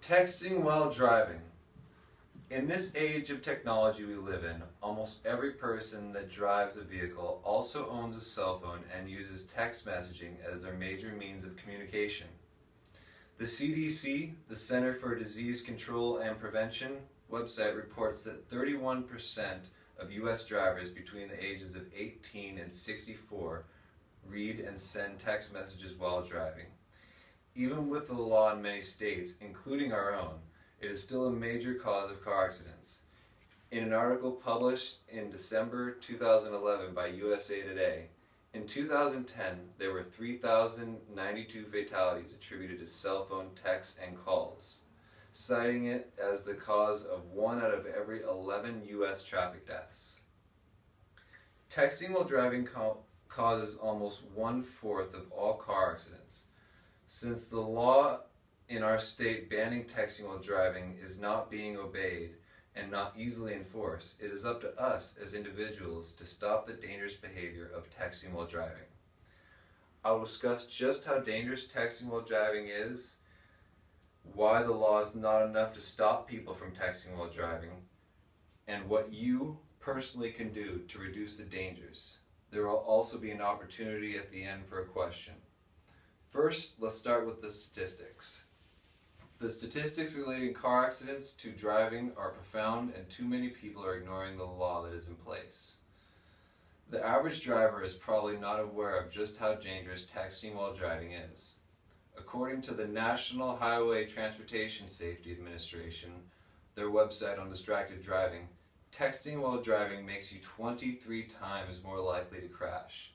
Texting while driving. In this age of technology we live in, almost every person that drives a vehicle also owns a cell phone and uses text messaging as their major means of communication. The CDC, the Center for Disease Control and Prevention website, reports that 31% of U.S. drivers between the ages of 18 and 64 read and send text messages while driving. Even with the law in many states, including our own, it is still a major cause of car accidents. In an article published in December 2011 by USA Today, in 2010 there were 3,092 fatalities attributed to cell phone texts and calls, citing it as the cause of 1 out of every 11 U.S. traffic deaths. Texting while driving causes almost 1/4 of all car accidents. Since the law in our state banning texting while driving is not being obeyed and not easily enforced, it is up to us as individuals to stop the dangerous behavior of texting while driving. I will discuss just how dangerous texting while driving is, why the law is not enough to stop people from texting while driving, and what you personally can do to reduce the dangers. There will also be an opportunity at the end for a question. First, let's start with the statistics. The statistics relating car accidents to driving are profound, and too many people are ignoring the law that is in place. The average driver is probably not aware of just how dangerous texting while driving is. According to the National Highway Transportation Safety Administration, their website on distracted driving, texting while driving makes you 23 times more likely to crash.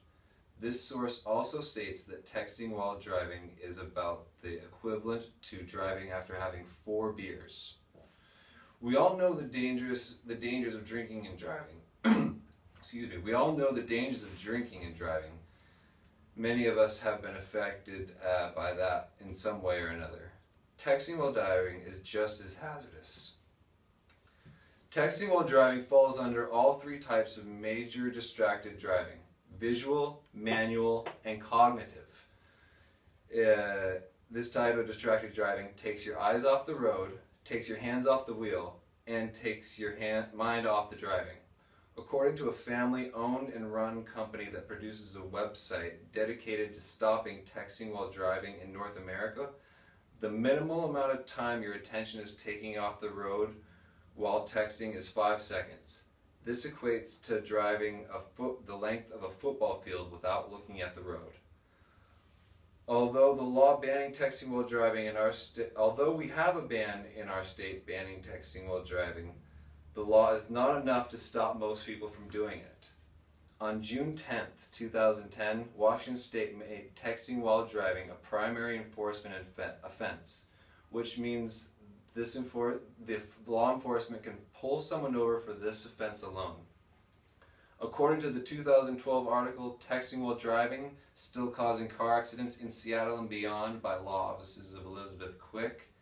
This source also states that texting while driving is about the equivalent to driving after having 4 beers. We all know the dangers of drinking and driving. Excuse me. We all know the dangers of drinking and driving. Many of us have been affected by that in some way or another. Texting while driving is just as hazardous. Texting while driving falls under all 3 types of major distracted driving: visual, manual, and cognitive. This type of distracted driving takes your eyes off the road, takes your hands off the wheel, and takes your mind off the driving. According to a family-owned and run company that produces a website dedicated to stopping texting while driving in North America, the minimal amount of time your attention is taking off the road while texting is 5 seconds. This equates to driving the length of a football field without looking at the road. Although the law banning texting while driving in our state, although we have a ban in our state banning texting while driving, the law is not enough to stop most people from doing it. On June 10th, 2010, Washington State made texting while driving a primary enforcement offense, which means the law enforcement can pull someone over for this offense alone. According to the 2012 article, Texting While Driving, Still Causing Car Accidents in Seattle and Beyond by Law Offices of Elizabeth Quick,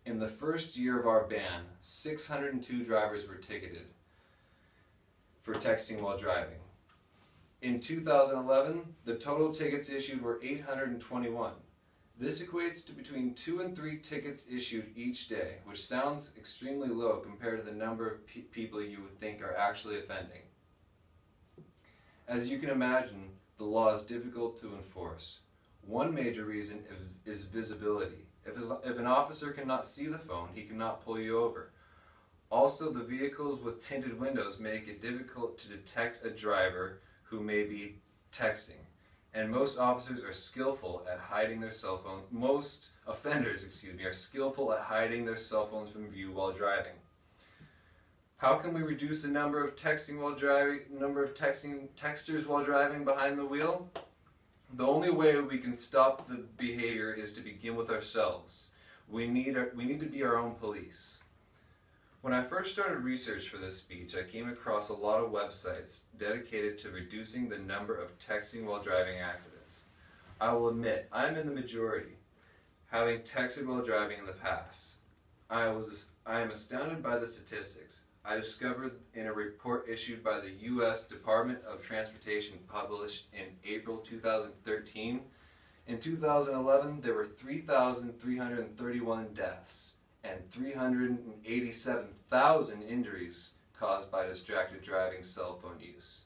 in the first year of our ban, 602 drivers were ticketed for texting while driving. In 2011, the total tickets issued were 821. This equates to between 2 and 3 tickets issued each day, which sounds extremely low compared to the number of people you would think are actually offending. As you can imagine, the law is difficult to enforce. One major reason is visibility. If an officer cannot see the phone, he cannot pull you over. Also, the vehicles with tinted windows make it difficult to detect a driver who may be texting. And most officers are skillful at hiding their cell phones. Most offenders, are skillful at hiding their cell phones from view while driving. How can we reduce the number of texters while driving behind the wheel? The only way we can stop the behavior is to begin with ourselves. We need to be our own police. When I first started research for this speech, I came across a lot of websites dedicated to reducing the number of texting while driving accidents. I will admit, I am in the majority, having texted while driving in the past. I am astounded by the statistics. I discovered in a report issued by the U.S. Department of Transportation published in April 2013, in 2011 there were 3,331 deaths and 387,000 injuries caused by distracted driving cell phone use.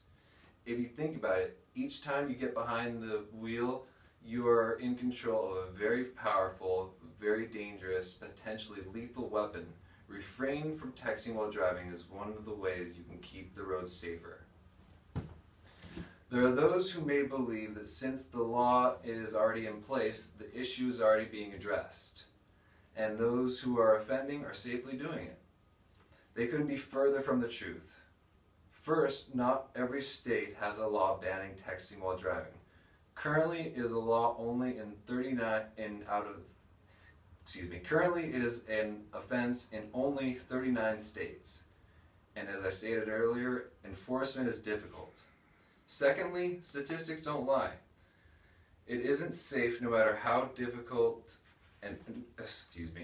If you think about it, each time you get behind the wheel, you are in control of a very powerful, very dangerous, potentially lethal weapon. Refrain from texting while driving is one of the ways you can keep the roads safer. There are those who may believe that since the law is already in place, the issue is already being addressed, and those who are offending are safely doing it. They couldn't be further from the truth. First, not every state has a law banning texting while driving. Currently, it is a law only in Currently, it is an offense in only 39 states. And as I stated earlier, enforcement is difficult. Secondly, statistics don't lie. It isn't safe no matter how it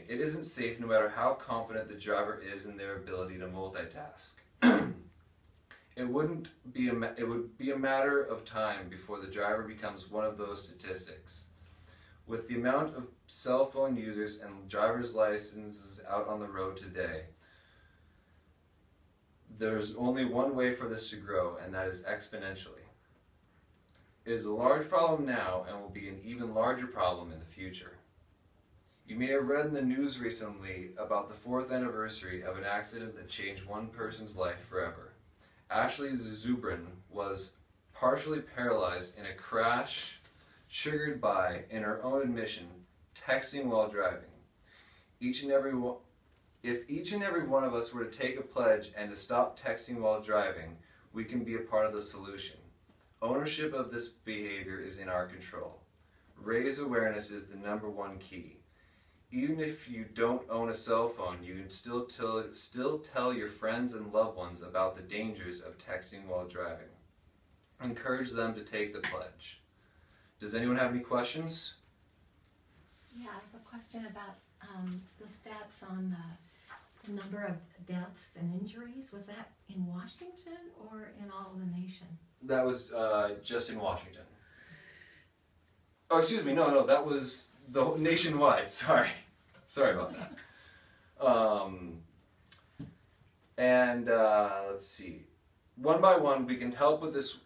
isn't safe no matter how confident the driver is in their ability to multitask. It would be a matter of time before the driver becomes one of those statistics. With the amount of cell phone users and driver's licenses out on the road today, there's only one way for this to grow, and that is exponentially. It is a large problem now and will be an even larger problem in the future. You may have read in the news recently about the 4th anniversary of an accident that changed one person's life forever. Ashley Zubrin was partially paralyzed in a crash triggered by, in her own admission, texting while driving. If each and every one of us were to take a pledge and to stop texting while driving, we can be a part of the solution. Ownership of this behavior is in our control. Raise awareness is the #1 key. Even if you don't own a cell phone, you can still tell your friends and loved ones about the dangers of texting while driving. Encourage them to take the pledge. Does anyone have any questions? Yeah, I have a question about the stats on the number of deaths and injuries. Was that in Washington or in all of the nation? That was just in Washington. Oh, excuse me, no, that was the nationwide, sorry about that. Let's see. One by one, we can help with this.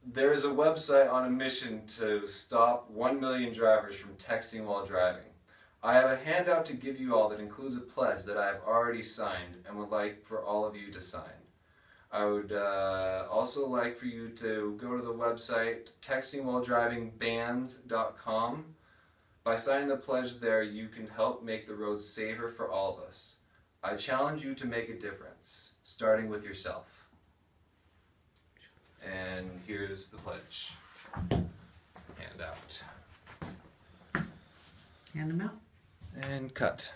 There is a website on a mission to stop 1 million drivers from texting while driving. I have a handout to give you all that includes a pledge that I have already signed and would like for all of you to sign. I would also like for you to go to the website textingwhiledrivingbans.com. By signing the pledge there, you can help make the roads safer for all of us. I challenge you to make a difference, starting with yourself. And here's the pledge. Handout. Hand them out. And cut.